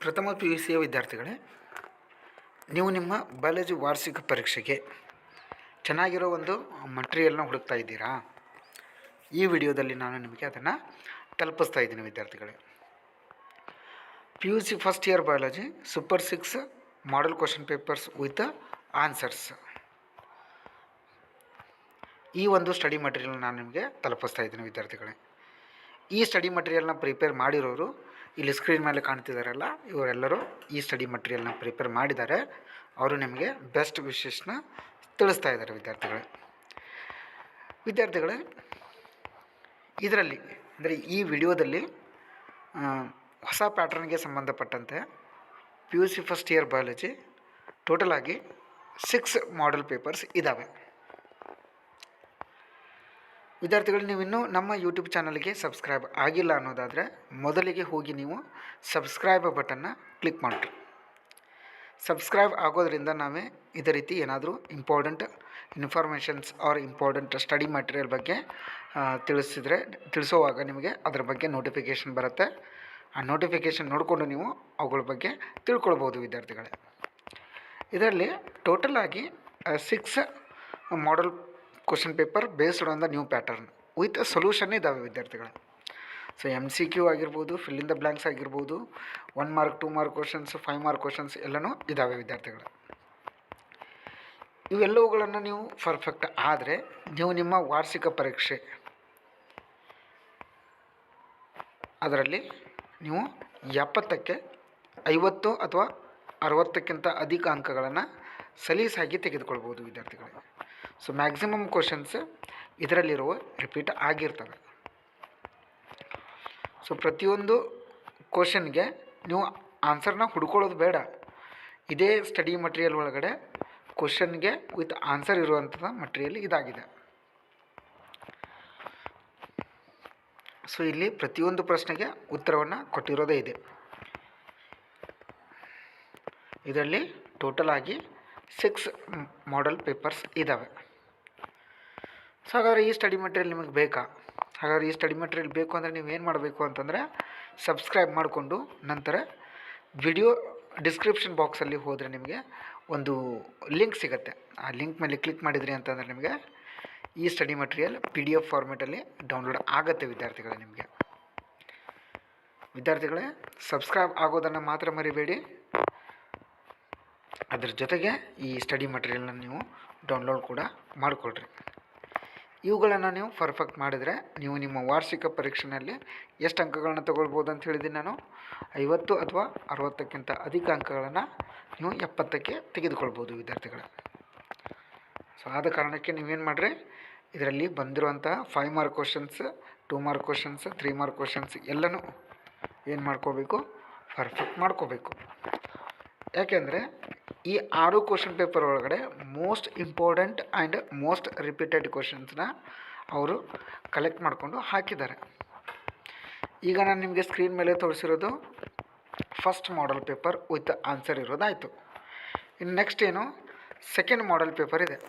ಪ್ರಥಮ P U ಸಿಯ ವಿದ್ಯಾರ್ಥಿಗಳೇ, ನೀವು ನಿಮ್ಮ ಬಯಾಲಜಿ ವಾರ್ಷಿಕ ಪರೀಕ್ಷೆಗೆ ಚೆನ್ನಾಗಿರೋ ಒಂದು ಮಟೀರಿಯಲ್ನ ಹುಡುಕ್ತಾ ಇದ್ದೀರಾ? ಈ ವಿಡಿಯೋದಲ್ಲಿ ನಾನು ನಿಮಗೆ ಅದನ್ನು ತಲುಪಿಸ್ತಾ ಇದ್ದೀನಿ ವಿದ್ಯಾರ್ಥಿಗಳೇ. P U C first year biology super 6 model question papers with answers, ಈ ಒಂದು ಸ್ಟಡಿ ಮಟೀರಿಯಲ್ ನಾನು ನಿಮಗೆ ತಲುಪಿಸ್ತಾ ಇದ್ದೀನಿ ವಿದ್ಯಾರ್ಥಿಗಳೇ. ಈ ಸ್ಟಡಿ ಮಟೀರಿಯಲ್ನ ಪ್ರಿಪೇರ್ ಮಾಡಿರೋರು ಇಲ್ಲಿ ಸ್ಕ್ರೀನ್ ಮೇಲೆ ಕಾಣ್ತಿದ್ದಾರಲ್ಲ, ಇವರೆಲ್ಲರೂ ಈ ಸ್ಟಡಿ ಮಟೀರಿಯಲ್ನ ಪ್ರಿಪೇರ್ ಮಾಡಿದ್ದಾರೆ. ಅವರು ನಿಮಗೆ ಬೆಸ್ಟ್ ವಿಶೇಷನ ತಿಳಿಸ್ತಾ ಇದ್ದಾರೆ ವಿದ್ಯಾರ್ಥಿಗಳೇ. ಇದರಲ್ಲಿ ಅಂದರೆ ಈ ವಿಡಿಯೋದಲ್ಲಿ ಹೊಸ ಪ್ಯಾಟ್ರನ್ಗೆ ಸಂಬಂಧಪಟ್ಟಂತೆ P U C first year biology total ಆಗಿ 6 ಮಾಡೆಲ್ ಪೇಪರ್ಸ್ ಇದ್ದಾವೆ ವಿದ್ಯಾರ್ಥಿಗಳು. ನೀವಿನ್ನೂ ನಮ್ಮ ಯೂಟ್ಯೂಬ್ ಚಾನಲ್ಗೆ ಸಬ್ಸ್ಕ್ರೈಬ್ ಆಗಿಲ್ಲ ಅನ್ನೋದಾದರೆ ಮೊದಲಿಗೆ ಹೋಗಿ ನೀವು ಸಬ್ಸ್ಕ್ರೈಬ್ ಬಟನ್ನ ಕ್ಲಿಕ್ ಮಾಡಿರಿ. ಸಬ್ಸ್ಕ್ರೈಬ್ ಆಗೋದ್ರಿಂದ ನಾವೇ ಇದೇ ರೀತಿ ಏನಾದರೂ important informations are important study material ಬಗ್ಗೆ ತಿಳಿಸೋವಾಗ ನಿಮಗೆ ಅದರ ಬಗ್ಗೆ ನೋಟಿಫಿಕೇಷನ್ ಬರುತ್ತೆ. ಆ ನೋಟಿಫಿಕೇಷನ್ ನೋಡಿಕೊಂಡು ನೀವು ಅವುಗಳ ಬಗ್ಗೆ ತಿಳ್ಕೊಳ್ಬೋದು ವಿದ್ಯಾರ್ಥಿಗಳೇ. ಇದರಲ್ಲಿ ಟೋಟಲ್ ಆಗಿ 6 model question paper based on the new pattern with solution ಇದ್ದಾವೆ ವಿದ್ಯಾರ್ಥಿಗಳೇ. ಸೊ MCQ ಆಗಿರ್ಬೋದು, ಫಿಲ್ ಇನ್ ದ ಬ್ಲ್ಯಾಂಕ್ಸ್ ಆಗಿರ್ಬೋದು, 1 mark 2 mark questions, 5 mark questions ಎಲ್ಲನೂ ಇದ್ದಾವೆ ವಿದ್ಯಾರ್ಥಿಗಳೇ. ಇವೆಲ್ಲವುಗಳನ್ನು ನೀವು ಪರ್ಫೆಕ್ಟ್ ಆದರೆ ನೀವು ನಿಮ್ಮ ವಾರ್ಷಿಕ ಪರೀಕ್ಷೆ ಅದರಲ್ಲಿ ನೀವು 70ಕ್ಕೆ 50 ಅಥವಾ 60ಕ್ಕಿಂತ ಅಧಿಕ ಅಂಕಗಳನ್ನು ಸಲೀಸಾಗಿ ತೆಗೆದುಕೊಳ್ಬೋದು ವಿದ್ಯಾರ್ಥಿಗಳೇ. ಸೊ ಮ್ಯಾಕ್ಸಿಮಮ್ ಕ್ವಶನ್ಸ್ ಇದರಲ್ಲಿರುವ ರಿಪೀಟ್ ಆಗಿರ್ತವೆ. ಸೊ ಪ್ರತಿಯೊಂದು ಕ್ವಶನ್ಗೆ ನೀವು ಆನ್ಸರ್ನ ಹುಡ್ಕೊಳ್ಳೋದು ಬೇಡ. ಇದೇ ಸ್ಟಡಿ ಮಟೀರಿಯಲ್ ಒಳಗಡೆ ಕ್ವಶನ್ಗೆ ವಿತ್ ಆನ್ಸರ್ ಇರುವಂಥ ಮಟೀರಿಯಲ್ ಇದಾಗಿದೆ. ಸೊ ಇಲ್ಲಿ ಪ್ರತಿಯೊಂದು ಪ್ರಶ್ನೆಗೆ ಉತ್ತರವನ್ನು ಕೊಟ್ಟಿರೋದೇ ಇದೆ. ಇದರಲ್ಲಿ ಟೋಟಲ್ ಆಗಿ 6 ಮಾಡೆಲ್ ಪೇಪರ್ಸ್ ಇದ್ದಾವೆ. ಸೊ ಹಾಗಾದರೆ ಈ ಸ್ಟಡಿ ಮಟೀರಿಯಲ್ ನಿಮಗೆ ಬೇಕಾ? ಹಾಗಾದರೆ ಈ ಸ್ಟಡಿ ಮಟೀರಿಯಲ್ ಬೇಕು ಅಂದರೆ ನೀವೇನು ಮಾಡಬೇಕು ಅಂತಂದರೆ ಸಬ್ಸ್ಕ್ರೈಬ್ ಮಾಡಿಕೊಂಡು ನಂತರ ವಿಡಿಯೋ ಡಿಸ್ಕ್ರಿಪ್ಷನ್ ಬಾಕ್ಸಲ್ಲಿ ಹೋದರೆ ನಿಮಗೆ ಒಂದು ಲಿಂಕ್ ಸಿಗುತ್ತೆ. ಆ ಲಿಂಕ್ ಮೇಲೆ ಕ್ಲಿಕ್ ಮಾಡಿದ್ರಿ ಅಂತಂದರೆ ನಿಮಗೆ ಈ ಸ್ಟಡಿ ಮಟೀರಿಯಲ್ PDF ಫಾರ್ಮೆಟಲ್ಲಿ ಡೌನ್ಲೋಡ್ ಆಗುತ್ತೆ ವಿದ್ಯಾರ್ಥಿಗಳೇ. ಸಬ್ಸ್ಕ್ರೈಬ್ ಆಗೋದನ್ನು ಮಾತ್ರ ಮರಿಬೇಡಿ. ಅದ್ರ ಜೊತೆಗೆ ಈ ಸ್ಟಡಿ ಮಟೀರಿಯಲ್ನ ನೀವು ಡೌನ್ಲೋಡ್ ಕೂಡ ಮಾಡಿಕೊಳ್ರಿ. ಇವುಗಳನ್ನು ನೀವು ಪರ್ಫೆಕ್ಟ್ ಮಾಡಿದರೆ ನೀವು ನಿಮ್ಮ ವಾರ್ಷಿಕ ಪರೀಕ್ಷೆಯಲ್ಲಿ ಎಷ್ಟು ಅಂಕಗಳನ್ನು ತೊಗೊಳ್ಬೋದು ಅಂತ ಹೇಳಿದ್ದೀನಿ ನಾನು. 50 ಅಥವಾ 60ಕ್ಕಿಂತ ಅಧಿಕ ಅಂಕಗಳನ್ನು ನೀವು 70ಕ್ಕೆ ತೆಗೆದುಕೊಳ್ಬೋದು ವಿದ್ಯಾರ್ಥಿಗಳೇ. ಸೊ ಆದ ಕಾರಣಕ್ಕೆ ನೀವೇನು ಮಾಡಿರಿ, ಇದರಲ್ಲಿ ಬಂದಿರುವಂಥ 5 mark questions, 2 mark questions, 3 mark questions ಎಲ್ಲನೂ ಏನು ಮಾಡ್ಕೋಬೇಕು, ಪರ್ಫೆಕ್ಟ್ ಮಾಡ್ಕೋಬೇಕು. ಯಾಕೆಂದರೆ ಈ 6 ಕ್ವಶನ್ ಪೇಪರ್ ಒಳಗಡೆ most important and most repeated ಕ್ವಶನ್ಸ್ನ ಅವರು ಕಲೆಕ್ಟ್ ಮಾಡಿಕೊಂಡು ಹಾಕಿದ್ದಾರೆ. ಈಗ ನಾನು ನಿಮಗೆ ಸ್ಕ್ರೀನ್ ಮೇಲೆ ತೋರಿಸಿರೋದು first model paper with answer ಇರೋದಾಯಿತು. ಇನ್ನು ನೆಕ್ಸ್ಟ್ ಏನು, ಸೆಕೆಂಡ್ ಮಾಡೆಲ್ ಪೇಪರ್ ಇದೆ.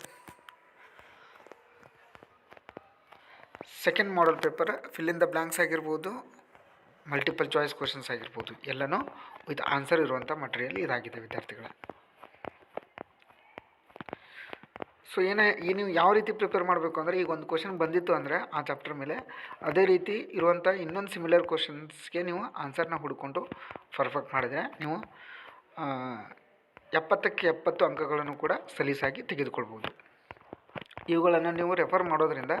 Second model paper fill in the blanks ಆಗಿರ್ಬೋದು, ಮಲ್ಟಿಪಲ್ ಚಾಯ್ಸ್ ಕ್ವಶನ್ಸ್ ಆಗಿರ್ಬೋದು, ಎಲ್ಲನೂ ವಿತ್ ಆನ್ಸರ್ ಇರುವಂಥ ಮಟೀರಿಯಲ್ ಇದಾಗಿದೆ ವಿದ್ಯಾರ್ಥಿಗಳೇ. ಸೊ ನೀವು ಯಾವ ರೀತಿ ಪ್ರಿಪೇರ್ ಮಾಡಬೇಕು ಅಂದರೆ, ಈಗ ಒಂದು ಕ್ವಶನ್ ಬಂದಿತ್ತು ಅಂದರೆ ಆ ಚಾಪ್ಟರ್ ಮೇಲೆ ಅದೇ ರೀತಿ ಇರುವಂಥ ಇನ್ನೊಂದು ಸಿಮಿಲರ್ ಕ್ವಶನ್ಸ್ಗೆ ನೀವು ಆನ್ಸರ್ನ ಹುಡ್ಕೊಂಡು ಪರ್ಫೆಕ್ಟ್ ಮಾಡಿದರೆ ನೀವು 70ಕ್ಕೆ 70 ಅಂಕಗಳನ್ನು ಕೂಡ ಸಲೀಸಾಗಿ ತೆಗೆದುಕೊಳ್ಬೋದು. ಇವುಗಳನ್ನು ನೀವು ರೆಫರ್ ಮಾಡೋದ್ರಿಂದ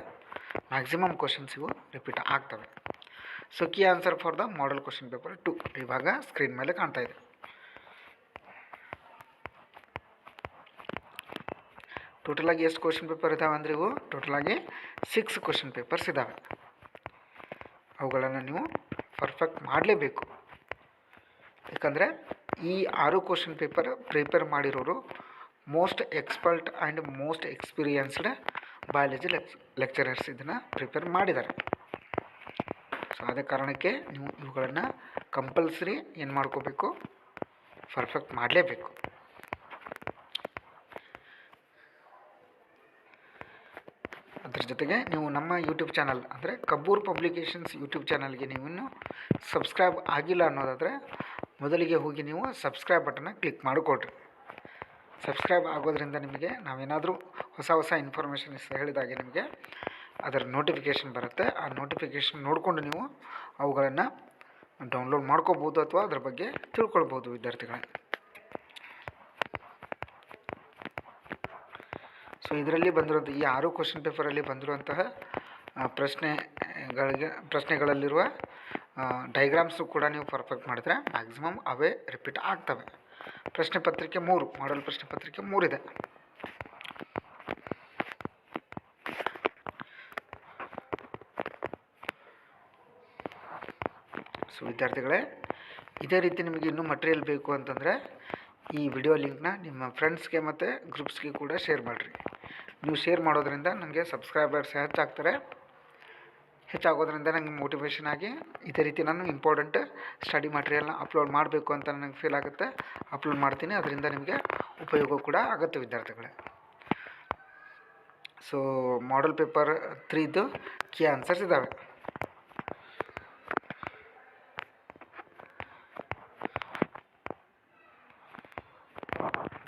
ಮ್ಯಾಕ್ಸಿಮಮ್ ಕ್ವಶನ್ಸ್ ಇವು ರಿಪೀಟ್ ಆಗ್ತವೆ. So key answer for the model question paper 2 ಇವಾಗ ಸ್ಕ್ರೀನ್ ಮೇಲೆ ಕಾಣ್ತಾ ಇದೆ. ಟೋಟಲಾಗಿ ಎಷ್ಟು ಕ್ವಶನ್ ಪೇಪರ್ ಇದ್ದಾವೆ ಅಂದರೆ ಇವು ಟೋಟಲಾಗಿ 6 ಕ್ವಶನ್ ಪೇಪರ್ಸ್ ಇದ್ದಾವೆ. ಅವುಗಳನ್ನು ನೀವು ಪರ್ಫೆಕ್ಟ್ ಮಾಡಲೇಬೇಕು. ಯಾಕಂದರೆ ಈ 6 ಕ್ವಶನ್ ಪೇಪರ್ ಪ್ರಿಪೇರ್ ಮಾಡಿರೋರು most expert and most experienced biology lecturers ಇದನ್ನು ಪ್ರಿಪೇರ್ ಮಾಡಿದ್ದಾರೆ. ಸೊ ಆದ ಕಾರಣಕ್ಕೆ ನೀವು ಇವುಗಳನ್ನು ಕಂಪಲ್ಸರಿ ಏನು ಮಾಡ್ಕೋಬೇಕು, ಪರ್ಫೆಕ್ಟ್ ಮಾಡಲೇಬೇಕು. ಅದ್ರ ಜೊತೆಗೆ ನೀವು ನಮ್ಮ ಯೂಟ್ಯೂಬ್ ಚಾನಲ್ ಅಂದರೆ ಕಬ್ಬೂರ್ ಪಬ್ಲಿಕೇಶನ್ಸ್ ಯೂಟ್ಯೂಬ್ ಚಾನಲ್ಗೆ ನೀವು ಇನ್ನೂ ಸಬ್ಸ್ಕ್ರೈಬ್ ಆಗಿಲ್ಲ ಅನ್ನೋದಾದರೆ ಮೊದಲಿಗೆ ಹೋಗಿ ನೀವು ಸಬ್ಸ್ಕ್ರೈಬ್ ಬಟನ್ನ ಕ್ಲಿಕ್ ಮಾಡಿಕೊಡ್ರಿ. ಸಬ್ಸ್ಕ್ರೈಬ್ ಆಗೋದ್ರಿಂದ ನಿಮಗೆ ನಾವೇನಾದರೂ ಹೊಸ ಇನ್ಫಾರ್ಮೇಷನ್ ಹೇಳಿದಾಗೆ ನಿಮಗೆ ಅದರ ನೋಟಿಫಿಕೇಷನ್ ಬರುತ್ತೆ. ಆ ನೋಟಿಫಿಕೇಷನ್ ನೋಡಿಕೊಂಡು ನೀವು ಅವುಗಳನ್ನು ಡೌನ್ಲೋಡ್ ಮಾಡ್ಕೋಬೋದು ಅಥವಾ ಅದರ ಬಗ್ಗೆ ತಿಳ್ಕೊಳ್ಬೋದು ವಿದ್ಯಾರ್ಥಿಗಳೇ. ಸೊ ಇದರಲ್ಲಿ ಬಂದಿರೋದು ಈ 6 ಕ್ವಶನ್ ಪೇಪರಲ್ಲಿ ಬಂದಿರುವಂತಹ ಪ್ರಶ್ನೆಗಳಲ್ಲಿರುವ ಡೈಗ್ರಾಮ್ಸು ಕೂಡ ನೀವು ಪರ್ಫೆಕ್ಟ್ ಮಾಡಿದ್ರೆ ಮ್ಯಾಕ್ಸಿಮಮ್ ಅವೇ ರಿಪೀಟ್ ಆಗ್ತವೆ. ಪ್ರಶ್ನೆ ಪತ್ರಿಕೆ 3 ಮಾಡಲ್ ಪ್ರಶ್ನೆ ಪತ್ರಿಕೆ 3 ಇದೆ. ಸೊ ವಿದ್ಯಾರ್ಥಿಗಳೇ, ಇದೇ ರೀತಿ ನಿಮಗೆ ಇನ್ನೂ ಮಟೀರಿಯಲ್ ಬೇಕು ಅಂತಂದರೆ ಈ ವಿಡಿಯೋ ಲಿಂಕ್ನ ನಿಮ್ಮ ಫ್ರೆಂಡ್ಸ್ಗೆ ಮತ್ತು ಗ್ರೂಪ್ಸ್ಗೆ ಕೂಡ ಶೇರ್ ಮಾಡಿರಿ. ನೀವು ಶೇರ್ ಮಾಡೋದ್ರಿಂದ ನನಗೆ ಸಬ್ಸ್ಕ್ರೈಬರ್ಸ್ ಹೆಚ್ಚಾಗೋದ್ರಿಂದ ನನಗೆ ಮೋಟಿವೇಶನ್ ಆಗಿ ಇದೇ ರೀತಿ ನಾನು ಇಂಪಾರ್ಟೆಂಟ್ ಸ್ಟಡಿ ಮಟೀರಿಯಲ್ನ ಅಪ್ಲೋಡ್ ಮಾಡಬೇಕು ಅಂತ ನನಗೆ ಫೀಲ್ ಆಗುತ್ತೆ. ಅಪ್ಲೋಡ್ ಮಾಡ್ತೀನಿ, ಅದರಿಂದ ನಿಮಗೆ ಉಪಯೋಗ ಕೂಡ ಆಗುತ್ತೆ ವಿದ್ಯಾರ್ಥಿಗಳೇ. ಸೊ ಮಾಡಲ್ ಪೇಪರ್ 3ದು ಕೀ ಆನ್ಸರ್ಸ್ ಇದ್ದಾವೆ.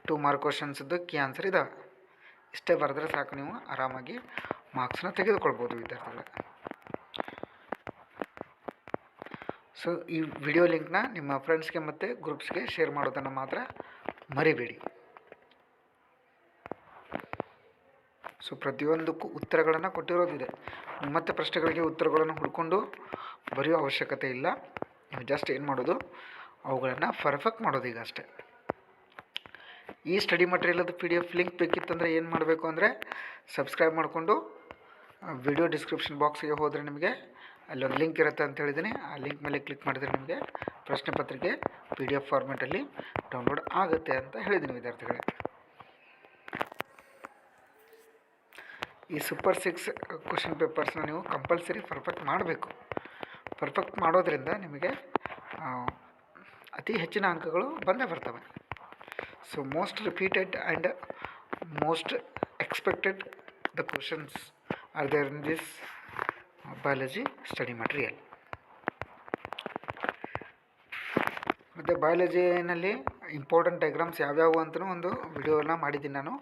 ಟೂ ಮಾರ್ಕ್ ಕ್ವಶನ್ಸ್ದು ಕೀ ಆನ್ಸರ್ ಇದ್ದಾವೆ. ಇಷ್ಟೇ ಬರೆದ್ರೆ ಸಾಕು, ನೀವು ಆರಾಮಾಗಿ ಮಾರ್ಕ್ಸ್ನ ತೆಗೆದುಕೊಳ್ಬೋದು ವಿದ್ಯಾರ್ಥಿಗಳೇ. ಸೊ ಈ ವಿಡಿಯೋ ಲಿಂಕ್ನ ನಿಮ್ಮ ಫ್ರೆಂಡ್ಸ್ಗೆ ಮತ್ತು ಗ್ರೂಪ್ಸ್ಗೆ ಶೇರ್ ಮಾಡೋದನ್ನು ಮಾತ್ರ ಮರಿಬೇಡಿ. ಸೊ ಪ್ರತಿಯೊಂದಕ್ಕೂ ಉತ್ತರಗಳನ್ನು ಕೊಟ್ಟಿರೋದಿದೆ. ಮತ್ತೆ ಪ್ರಶ್ನೆಗಳಿಗೆ ಉತ್ತರಗಳನ್ನು ಹುಡ್ಕೊಂಡು ಬರೆಯೋ ಅವಶ್ಯಕತೆ ಇಲ್ಲ. ನೀವು ಜಸ್ಟ್ ಏನು ಮಾಡೋದು, ಅವುಗಳನ್ನು ಪರ್ಫೆಕ್ಟ್ ಮಾಡೋದು ಈಗ ಅಷ್ಟೇ. ಈ ಸ್ಟಡಿ ಮಟೀರಿಯಲ್ದು PDF ಲಿಂಕ್ ಬೇಕಿತ್ತಂದರೆ ಏನು ಮಾಡಬೇಕು ಅಂದರೆ ಸಬ್ಸ್ಕ್ರೈಬ್ ಮಾಡಿಕೊಂಡು ವಿಡಿಯೋ ಡಿಸ್ಕ್ರಿಪ್ಷನ್ ಬಾಕ್ಸಿಗೆ ಹೋದರೆ ನಿಮಗೆ ಅಲ್ಲೊಂದು ಲಿಂಕ್ ಇರುತ್ತೆ ಅಂತ ಹೇಳಿದ್ದೀನಿ. ಆ ಲಿಂಕ್ ಮೇಲೆ ಕ್ಲಿಕ್ ಮಾಡಿದರೆ ನಿಮಗೆ ಪ್ರಶ್ನೆ ಪತ್ರಿಕೆ PDF ಫಾರ್ಮೆಟಲ್ಲಿ ಡೌನ್ಲೋಡ್ ಆಗುತ್ತೆ ಅಂತ ಹೇಳಿದ್ದೀನಿ ವಿದ್ಯಾರ್ಥಿಗಳೇ. ಈ ಸೂಪರ್ 6 ಕ್ವಶನ್ ಪೇಪರ್ಸ್ನ ನೀವು ಕಂಪಲ್ಸರಿ ಪರ್ಫೆಕ್ಟ್ ಮಾಡಬೇಕು. ಪರ್ಫೆಕ್ಟ್ ಮಾಡೋದ್ರಿಂದ ನಿಮಗೆ ಅತಿ ಹೆಚ್ಚಿನ ಅಂಕಗಳು ಬಂದೇ ಬರ್ತವೆ. So most repeated and most expected the questions are there in this biology study material. ಮತ್ತು ಬಯಾಲಜಿನಲ್ಲಿ ಇಂಪಾರ್ಟೆಂಟ್ ಡೈಗ್ರಾಮ್ಸ್ ಯಾವ್ಯಾವು ಅಂತಲೂ ಒಂದು ವಿಡಿಯೋನ ಮಾಡಿದ್ದೀನಿ ನಾನು.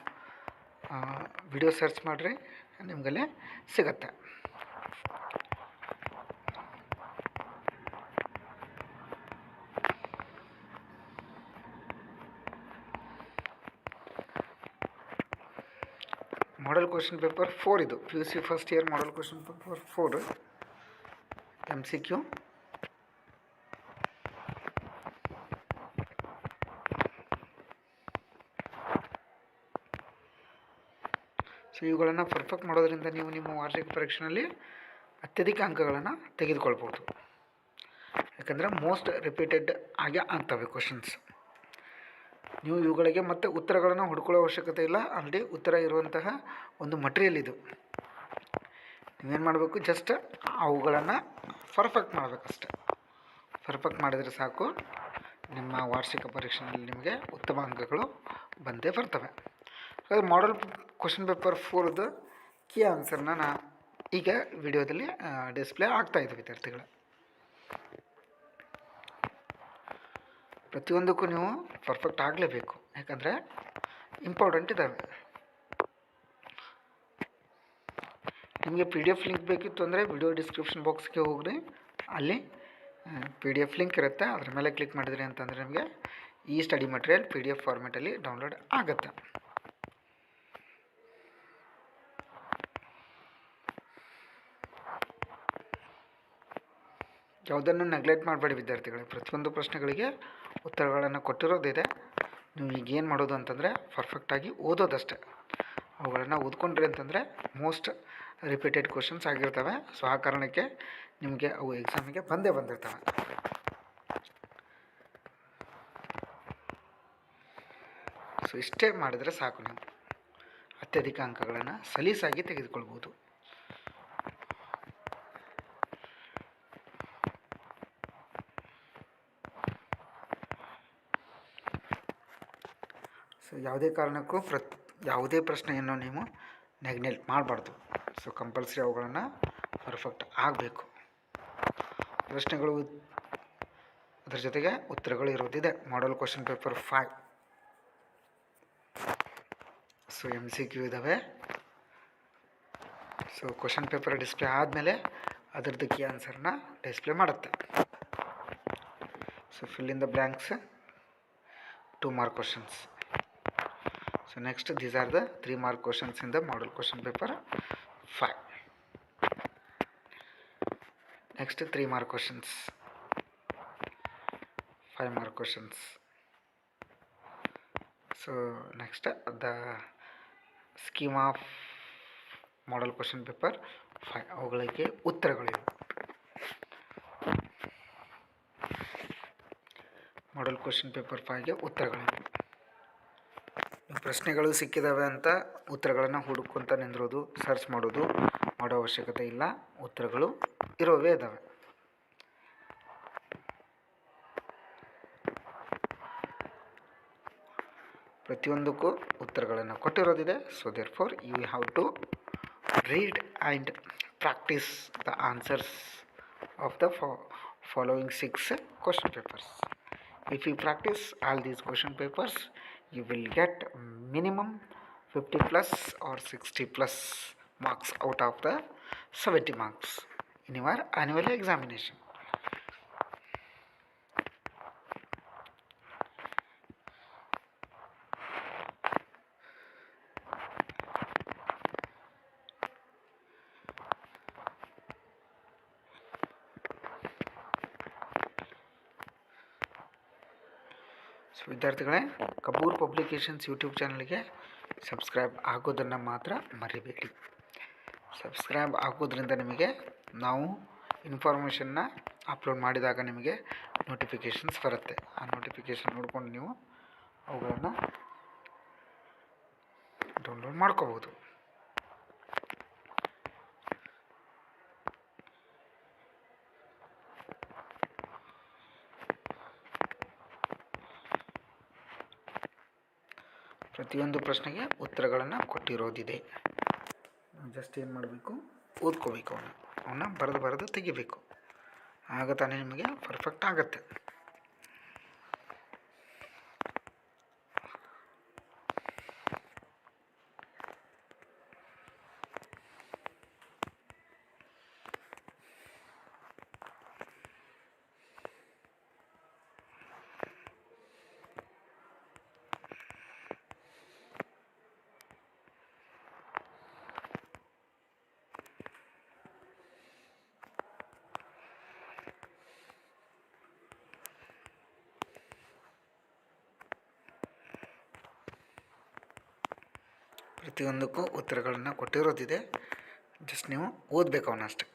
ವಿಡಿಯೋ ಸರ್ಚ್ ಮಾಡಿರಿ, ನಿಮಗಲ್ಲೇ ಸಿಗತ್ತೆ. ಮಾಡಲ್ ಕ್ವಶನ್ ಪೇಪರ್ 4 ಇದು PUC ಫಸ್ಟ್ ಇಯರ್ ಮಾಡಲ್ ಕ್ವಶನ್ ಪೇಪರ್ 4 MCQ. ಸೊ ಇವುಗಳನ್ನು ಪರ್ಫೆಕ್ಟ್ ಮಾಡೋದ್ರಿಂದ ನೀವು ನಿಮ್ಮ ವಾರ್ಷಿಕ ಪರೀಕ್ಷೆಯಲ್ಲಿ ಅತ್ಯಧಿಕ ಅಂಕಗಳನ್ನು ತೆಗೆದುಕೊಳ್ಬೋದು. ಯಾಕಂದರೆ ಮೋಸ್ಟ್ ರಿಪೀಟೆಡ್ ಆಗಿ ಆಗ್ತವೆ ಕ್ವಶನ್ಸ್. ನೀವು ಇವುಗಳಿಗೆ ಮತ್ತೆ ಉತ್ತರಗಳನ್ನು ಹುಡ್ಕೊಳ್ಳೋ ಅವಶ್ಯಕತೆ ಇಲ್ಲ. ಆಲ್ರೆಡಿ ಉತ್ತರ ಇರುವಂತಹ ಒಂದು ಮಟೀರಿಯಲ್ ಇದು. ನೀವೇನು ಮಾಡಬೇಕು, ಜಸ್ಟ್ ಅವುಗಳನ್ನು ಪರ್ಫೆಕ್ಟ್ ಮಾಡಬೇಕಷ್ಟೆ. ಪರ್ಫೆಕ್ಟ್ ಮಾಡಿದರೆ ಸಾಕು, ನಿಮ್ಮ ವಾರ್ಷಿಕ ಪರೀಕ್ಷೆಯಲ್ಲಿ ನಿಮಗೆ ಉತ್ತಮ ಅಂಕಗಳು ಬಂದೇ ಬರ್ತವೆ. ಅದು ಮಾಡಲ್ ಕ್ವಶನ್ ಪೇಪರ್ 4ದು ಕೀ ಆನ್ಸರ್ನ ಈಗ ವಿಡಿಯೋದಲ್ಲಿ ಡಿಸ್ಪ್ಲೇ ಆಗ್ತಾಯಿದೆ ವಿದ್ಯಾರ್ಥಿಗಳು. ಪ್ರತಿಯೊಂದಕ್ಕೂ ನೀವು ಪರ್ಫೆಕ್ಟ್ ಆಗಲೇಬೇಕು, ಯಾಕಂದರೆ ಇಂಪಾರ್ಟೆಂಟ್ ಇದ್ದಾವೆ. ನಿಮಗೆ PDF ಲಿಂಕ್ ಬೇಕಿತ್ತು ಅಂದರೆ ವಿಡಿಯೋ ಡಿಸ್ಕ್ರಿಪ್ಷನ್ ಬಾಕ್ಸ್ಗೆ ಹೋಗ್ರಿ, ಅಲ್ಲಿ PDF ಲಿಂಕ್ ಇರುತ್ತೆ. ಅದ್ರ ಮೇಲೆ ಕ್ಲಿಕ್ ಮಾಡಿದ್ರಿ ಅಂತಂದರೆ ನಿಮಗೆ ಈ ಸ್ಟಡಿ ಮಟೀರಿಯಲ್ PDF ಫಾರ್ಮೆಟಲ್ಲಿ ಡೌನ್ಲೋಡ್ ಆಗುತ್ತೆ. ಯಾವುದನ್ನು ನೆಗ್ಲೆಕ್ಟ್ ಮಾಡಬೇಡಿ ವಿದ್ಯಾರ್ಥಿಗಳೇ. ಪ್ರತಿಯೊಂದು ಪ್ರಶ್ನೆಗಳಿಗೆ ಉತ್ತರಗಳನ್ನು ಕೊಟ್ಟಿರೋದಿದೆ. ನೀವು ಈಗೇನು ಮಾಡೋದು ಅಂತಂದರೆ ಪರ್ಫೆಕ್ಟಾಗಿ ಓದೋದಷ್ಟೇ. ಅವುಗಳನ್ನು ಓದ್ಕೊಂಡ್ರಿ ಅಂತಂದರೆ ಮೋಸ್ಟ್ ರಿಪೀಟೆಡ್ ಕ್ವಶನ್ಸ್ ಆಗಿರ್ತವೆ. ಸೊ ಆ ಕಾರಣಕ್ಕೆ ನಿಮಗೆ ಅವು ಎಕ್ಸಾಮಿಗೆ ಬಂದೇ ಬಂದಿರ್ತವೆ. ಸೊ ಇಷ್ಟೇ ಮಾಡಿದರೆ ಸಾಕು, ನೀವು ಅತ್ಯಧಿಕ ಅಂಕಗಳನ್ನು ಸಲೀಸಾಗಿ ತೆಗೆದುಕೊಳ್ಬೋದು. ಸೊ ಯಾವುದೇ ಕಾರಣಕ್ಕೂ ಯಾವುದೇ ಪ್ರಶ್ನೆಯನ್ನು ನೀವು ನೆಗ್ಲೆಕ್ಟ್ ಮಾಡಬಾರ್ದು. ಸೊ ಕಂಪಲ್ಸರಿ ಅವುಗಳನ್ನು ಪರ್ಫೆಕ್ಟ್ ಆಗಬೇಕು. ಪ್ರಶ್ನೆಗಳು ಅದ್ರ ಜೊತೆಗೆ ಉತ್ತರಗಳು ಇರೋದಿದೆ. Model question paper 5. So MCQ ಇದ್ದಾವೆ. ಸೊ ಕ್ವಶನ್ ಪೇಪರ್ ಡಿಸ್ಪ್ಲೇ ಆದಮೇಲೆ ಅದರದ್ದು ಕೀ ಆನ್ಸರ್ನ ಡಿಸ್ಪ್ಲೇ ಮಾಡುತ್ತೆ. So fill in the blanks, 2 mark questions. So next, these are the 3 mark questions in the model question paper 5. Next 3 mark questions, 5 mark questions. So next, the scheme of model question paper 5 ಅವುಗಳಿಗೆ ಉತ್ತರಗಳಿವೆ. ಮಾಡಲ್ question paper 5ಗೆ ಉತ್ತರಗಳಿವೆ. ಪ್ರಶ್ನೆಗಳು ಸಿಕ್ಕಿದ್ದಾವೆ ಅಂತ ಉತ್ತರಗಳನ್ನು ಹುಡುಕೊಂತ ನಿಂದಿರೋದು, search ಮಾಡೋದು ಮಾಡೋ ಅವಶ್ಯಕತೆ ಇಲ್ಲ. ಉತ್ತರಗಳು ಇರೋವೇ ಇದ್ದಾವೆ. ಪ್ರತಿಯೊಂದಕ್ಕೂ ಉತ್ತರಗಳನ್ನು ಕೊಟ್ಟಿರೋದಿದೆ. So therefore you have to read and practice the answers of the following 6 question papers. If you practice all these question papers, you will get minimum 50 plus or 60 plus marks out of the 70 marks in your annual examination. So ವಿದ್ಯಾರ್ಥಿಗಳೇ, Kapoor publications YouTube ಚಾನಲ್ಗೆ subscribe ಆಗೋದನ್ನು ಮಾತ್ರ ಮರಿಬೇಡಿ. Subscribe ಆಗೋದ್ರಿಂದ ನಿಮಗೆ ನಾವು ಇನ್ಫಾರ್ಮೇಷನ್ನ upload ಮಾಡಿದಾಗ ನಿಮಗೆ ನೋಟಿಫಿಕೇಷನ್ಸ್ ಬರುತ್ತೆ. ಆ ನೋಟಿಫಿಕೇಷನ್ ನೋಡ್ಕೊಂಡು ನೀವು ಅವುಗಳನ್ನು ಡೌನ್ಲೋಡ್ ಮಾಡ್ಕೋಬೋದು. ಪ್ರತಿಯೊಂದು ಪ್ರಶ್ನೆಗೆ ಉತ್ತರಗಳನ್ನು ಕೊಟ್ಟಿರೋದಿದೆ. ಜಸ್ಟ್ ಏನು ಮಾಡಬೇಕು, ಓದ್ಕೋಬೇಕು. ಅವನ್ನ ಬರೆದು ತೆಗಿಬೇಕು. ಆಗ ತಾನೇ ನಿಮಗೆ ಪರ್ಫೆಕ್ಟ್ ಆಗುತ್ತೆ. ಪ್ರತಿಯೊಂದಕ್ಕೂ ಉತ್ತರಗಳನ್ನು ಕೊಟ್ಟಿರೋದಿದೆ. ಜಸ್ಟ್ ನೀವು ಓದಬೇಕು ಅವನ್ನಷ್ಟೇ.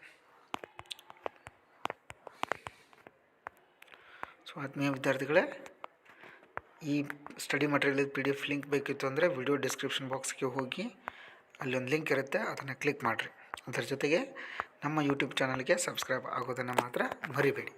ಸೊ ಆತ್ಮೀಯ ವಿದ್ಯಾರ್ಥಿಗಳೇ, ಈ ಸ್ಟಡಿ ಮಟೀರಿಯಲ್ PDF ಲಿಂಕ್ ಬೇಕಿತ್ತು ಅಂದರೆ ವಿಡಿಯೋ ಡಿಸ್ಕ್ರಿಪ್ಷನ್ ಬಾಕ್ಸ್ಗೆ ಹೋಗಿ ಅಲ್ಲೊಂದು ಲಿಂಕ್ ಇರುತ್ತೆ, ಅದನ್ನು ಕ್ಲಿಕ್ ಮಾಡಿರಿ. ಅದರ ಜೊತೆಗೆ ನಮ್ಮ ಯೂಟ್ಯೂಬ್ ಚಾನಲ್ಗೆ ಸಬ್ಸ್ಕ್ರೈಬ್ ಆಗೋದನ್ನು ಮಾತ್ರ ಮರಿಬೇಡಿ.